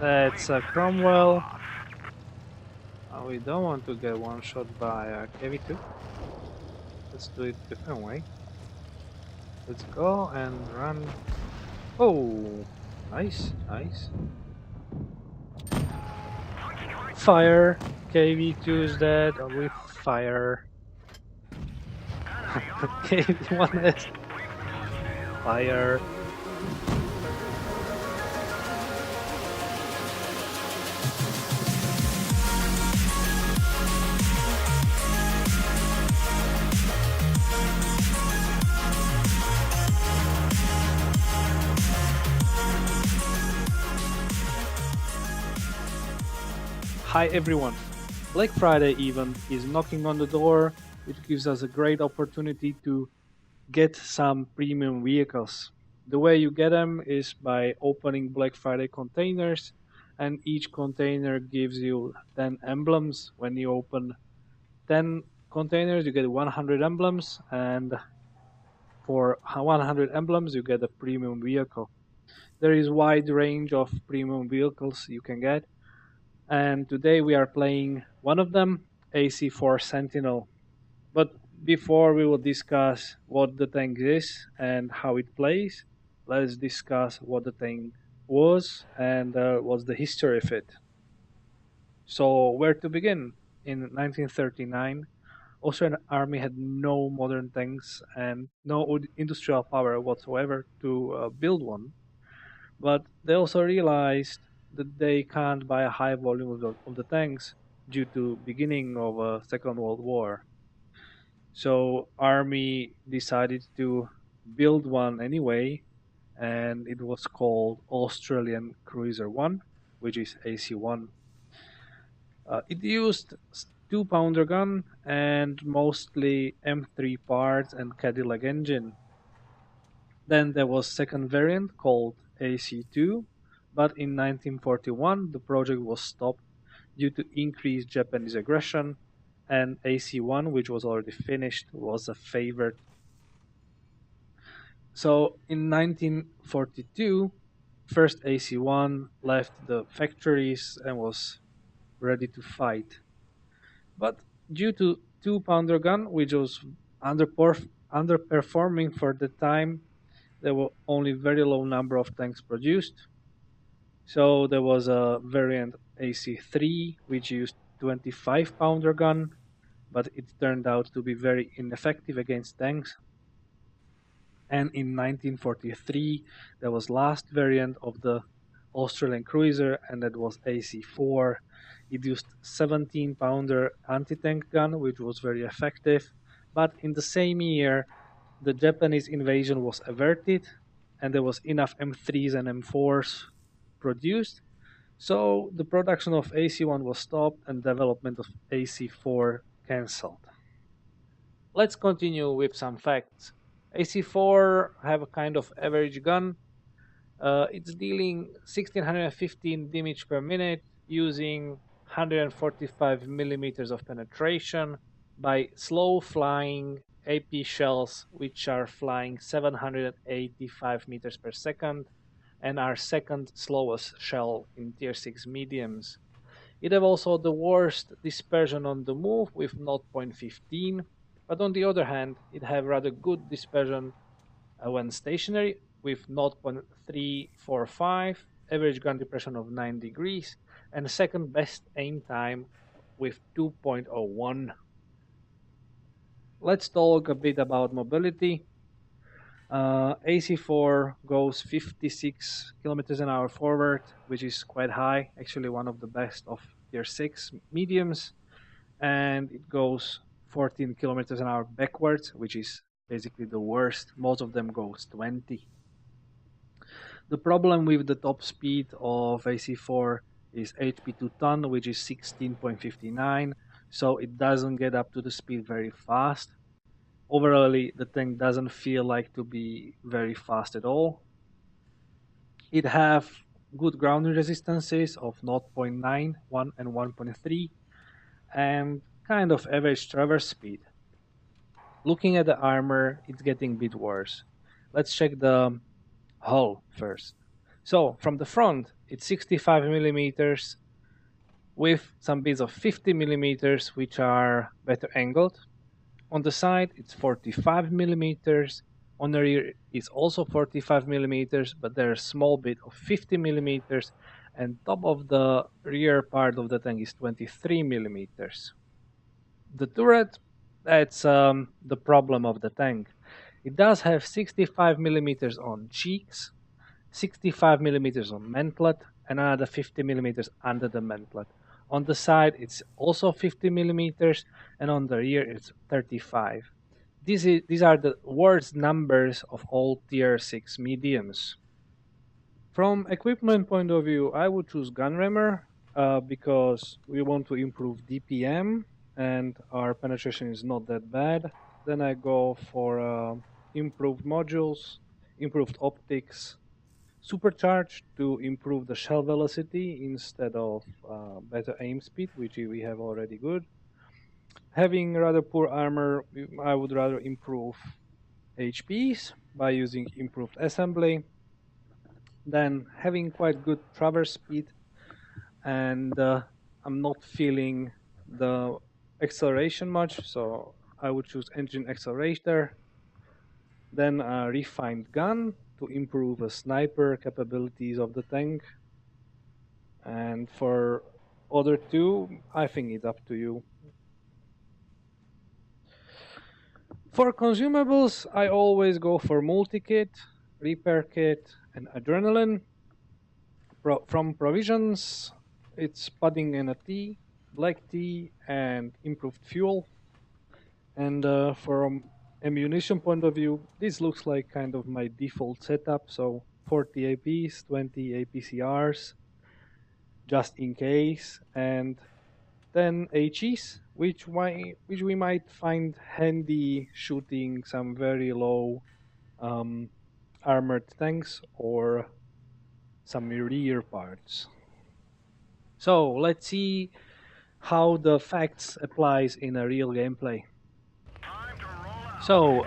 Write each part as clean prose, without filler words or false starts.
That's a Cromwell. We don't want to get one shot by KV2. Let's do it different way. Let's go and run. Oh, nice, nice. Fire. KV2 is dead with fire. KV1 is fire. Hi everyone. Black Friday even is knocking on the door, which gives us a great opportunity to get some premium vehicles. The way you get them is by opening Black Friday containers, and each container gives you 10 emblems. When you open 10 containers, you get 100 emblems, and for 100 emblems, you get a premium vehicle. There is wide range of premium vehicles you can get, and today we are playing one of them, AC IV Sentinel. But before we will discuss what the tank is and how it plays, let's discuss what the tank was and what's the history of it. So, where to begin? In 1939, Austrian army had no modern tanks and no industrial power whatsoever to build one. But they also realized that they can't buy a high volume of the tanks due to beginning of a Second World War. So army decided to build one anyway, and it was called Australian Cruiser One, which is AC-1. It used 2-pounder gun and mostly M3 parts and Cadillac engine. Then there was second variant called AC2, but in 1941 the project was stopped due to increased Japanese aggression, and AC1, which was already finished, was a favorite. So in 1942, first AC1 left the factories and was ready to fight. But due to 2-pounder gun, which was underperforming for the time, there were only very low number of tanks produced. So there was a variant AC3 which used 25-pounder gun, but it turned out to be very ineffective against tanks. And in 1943 there was last variant of the Australian cruiser, and that was AC4. It used 17-pounder anti-tank gun, which was very effective. But in the same year, the Japanese invasion was averted, and there was enough M3s and M4s produced. So the production of AC1 was stopped and development of AC4 cancelled. Let's continue with some facts. AC4 have a kind of average gun. It's dealing 1615 damage per minute using 145 millimeters of penetration by slow flying AP shells, which are flying 785 meters per second and are second slowest shell in tier 6 mediums. It have also the worst dispersion on the move with 0.15, but on the other hand, it have rather good dispersion when stationary with 0.345, average gun depression of 9 degrees, and second best aim time with 2.01. Let's talk a bit about mobility. AC4 goes 56 kilometers an hour forward, which is quite high, actually one of the best of tier 6 mediums, and it goes 14 kilometers an hour backwards, which is basically the worst. Most of them goes 20. The problem with the top speed of AC4 is HP to ton, which is 16.59, so it doesn't get up to the speed very fast. Overall, the tank doesn't feel like to be very fast at all. It have good ground resistances of 0.9, 1 and 1.3, and kind of average traverse speed. Looking at the armor, it's getting a bit worse. Let's check the hull first. So from the front, it's 65 millimeters with some bits of 50 millimeters, which are better angled. On the side, it's 45 millimeters. On the rear, it's also 45 millimeters, but there's a small bit of 50 millimeters. And top of the rear part of the tank is 23 millimeters. The turret, that's the problem of the tank. It does have 65 millimeters on cheeks, 65 millimeters on mantlet, and another 50 millimeters under the mantlet. On the side, it's also 50 millimeters, and on the rear, it's 35. These are the worst numbers of all tier 6 mediums. From equipment point of view, I would choose Gunrammer because we want to improve DPM and our penetration is not that bad. Then I go for improved modules, improved optics, supercharged to improve the shell velocity instead of better aim speed, which we have already good. Having rather poor armor, I would rather improve HPs by using improved assembly. Then having quite good traverse speed, and I'm not feeling the acceleration much, so I would choose engine accelerator. Then a refined gun to improve the sniper capabilities of the tank. And for other two, I think it's up to you. For consumables, I always go for multi-kit, repair kit, and adrenaline. From provisions, it's pudding and a tea, black tea, and improved fuel. And from ammunition point of view, this looks like kind of my default setup. So 40 APs, 20 APCRs, just in case, and 10 HEs, which we might find handy shooting some very low armored tanks or some rear parts. So let's see how the facts applies in a real gameplay. So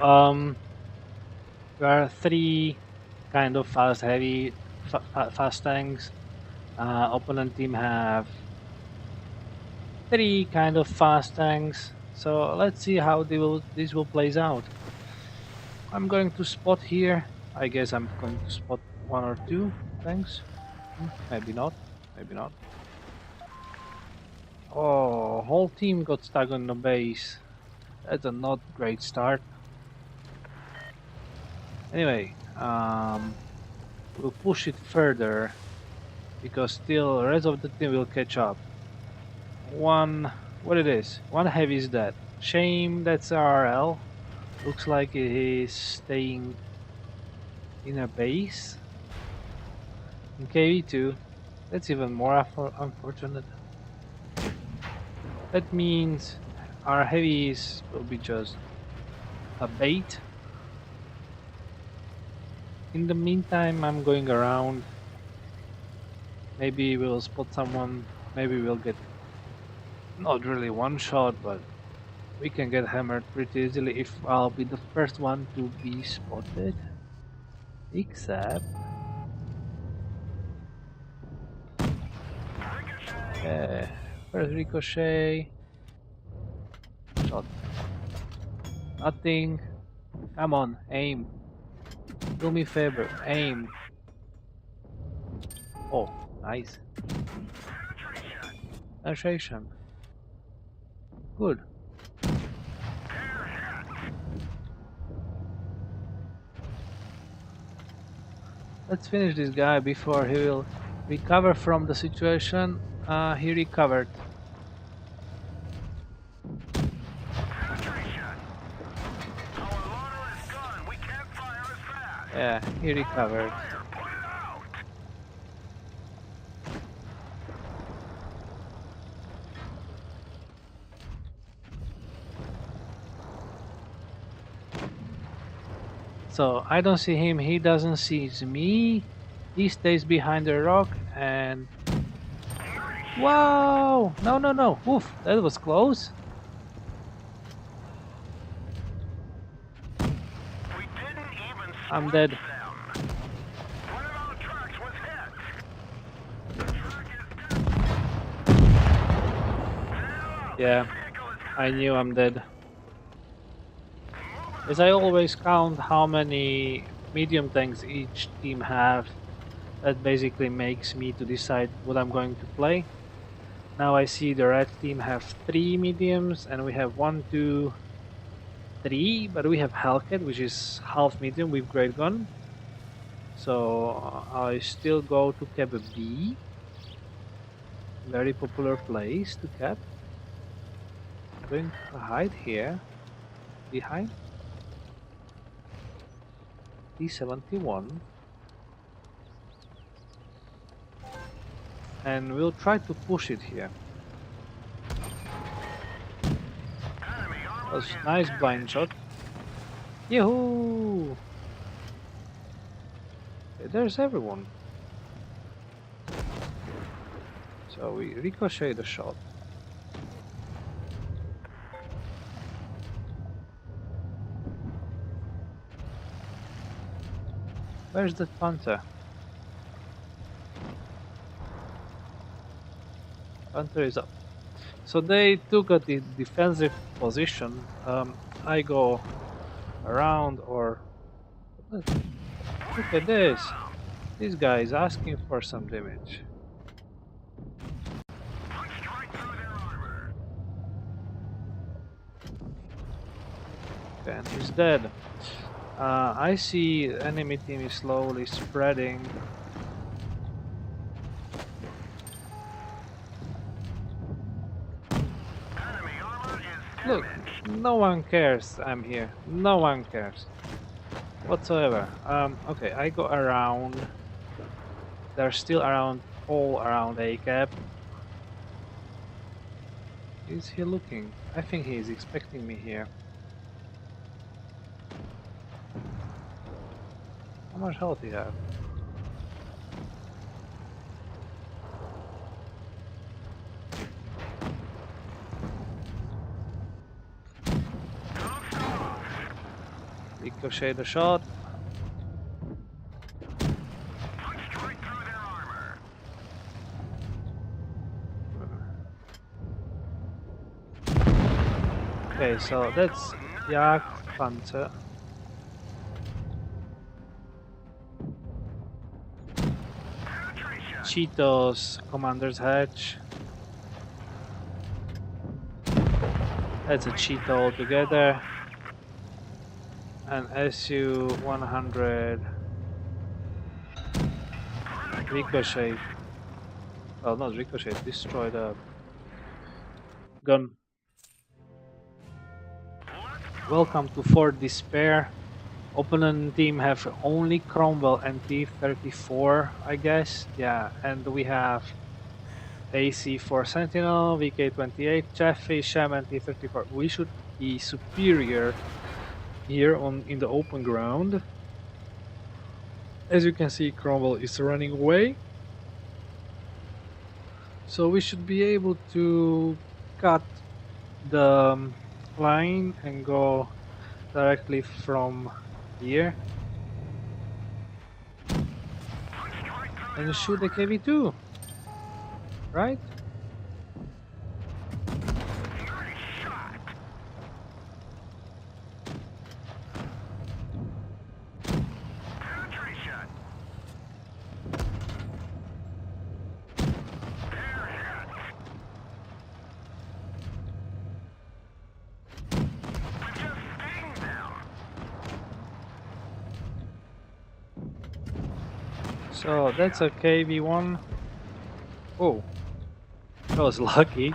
there are three kind of fast heavy fast tanks. Opponent team have three kind of fast tanks. So let's see how this will plays out. I'm going to spot here. I guess I'm going to spot one or two tanks. Maybe not. Maybe not. Oh, whole team got stuck on the base. That's a not great start. Anyway, we'll push it further because still the rest of the team will catch up. What it is? One heavy is dead. Shame, that's RL. Looks like he's staying in a base. In KV2, that's even more unfortunate. That means our heavies will be just a bait. In the meantime, I'm going around. Maybe we'll spot someone. Maybe we'll get not really one shot, but we can get hammered pretty easily if I'll be the first one to be spotted. Except... yeah, first ricochet. Shot. Nothing. Come on, aim. Do me a favor, aim. Oh, nice. Penetration. Good. Let's finish this guy before he will recover from the situation. He recovered. Yeah, he recovered. So I don't see him, he doesn't see me. He stays behind the rock and... Whoa! No, no, no. Oof, that was close. I'm dead. Yeah, I knew I'm dead. As I always count how many medium tanks each team have, that basically makes me to decide what I'm going to play. Now I see the red team have 3 mediums and we have 1, 2, 3, but we have Hellcat, which is half medium with great gun. So I still go to cap B. Very popular place to cap. I'm going to hide here behind T-71 and we'll try to push it here. That was nice blind shot. Yahoo! Okay, there's everyone. So we ricochet the shot. Where's that Panther? Panther is up. So they took a defensive position. I go around or... Look at this. This guy is asking for some damage. Okay, and he's dead. I see enemy team is slowly spreading. Look, no one cares I'm here. No one cares. Whatsoever. Okay, I go around. They're still around, all around A cap. Is he looking? I think he is expecting me here. How much health do you have? Ricochet the shot. Okay, so that's Yak Panther. Cheetos Commander's Hatch. That's a Cheeto altogether. And SU 100 Ricochet. Well, not Ricochet, destroy the gun. Welcome to Fort Despair. Opponent team have only Cromwell and T-34, I guess. Yeah, and we have AC IV Sentinel, VK-28, Chaffee, Sham, and T-34. We should be superior here in the open ground. As you can see, Cromwell is running away. So we should be able to cut the line and go directly from here and shoot the KV2, right? So that's a KV1. Oh, that was lucky.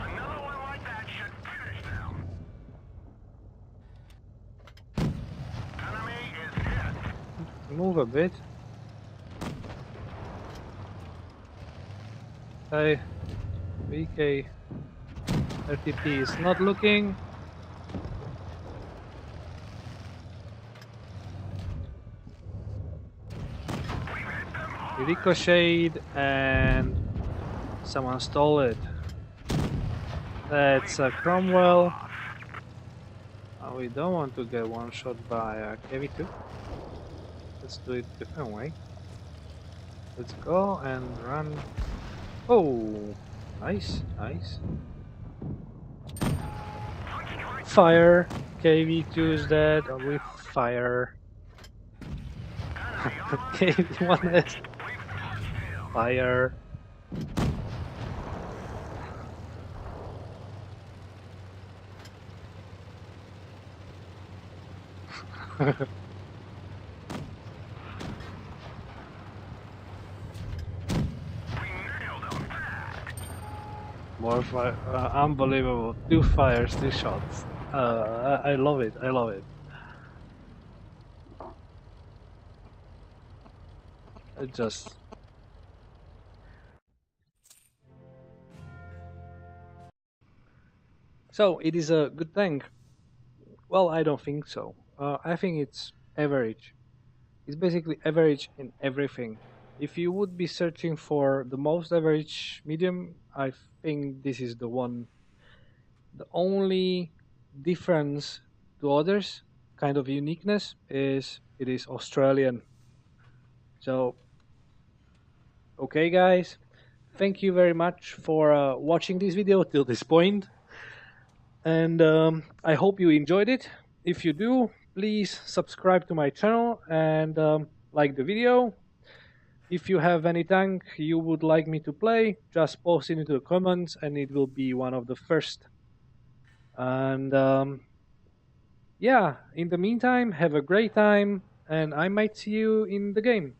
Move a bit. Hey, VK 30P is not looking. Ricocheted and someone stole it. That's a Cromwell. We don't want to get one shot by a KV2. Let's do it different way. Let's go and run. Oh, nice, nice. Fire. KV2 is dead. With fire. KV1 is fire. More fire. Unbelievable. Two fires, two shots. I love it. I love it. It just. So, it is a good thing. Well, I don't think so. I think it's average. It's basically average in everything. If you would be searching for the most average medium, I think this is the one. The only difference to others, kind of uniqueness, is it is Australian. So, okay, guys, thank you very much for watching this video till this point, and I hope you enjoyed it. If you do, please subscribe to my channel and like the video. If you have any tank you would like me to play, just post it into the comments and it will be one of the first. And yeah, in the meantime, have a great time and I might see you in the game.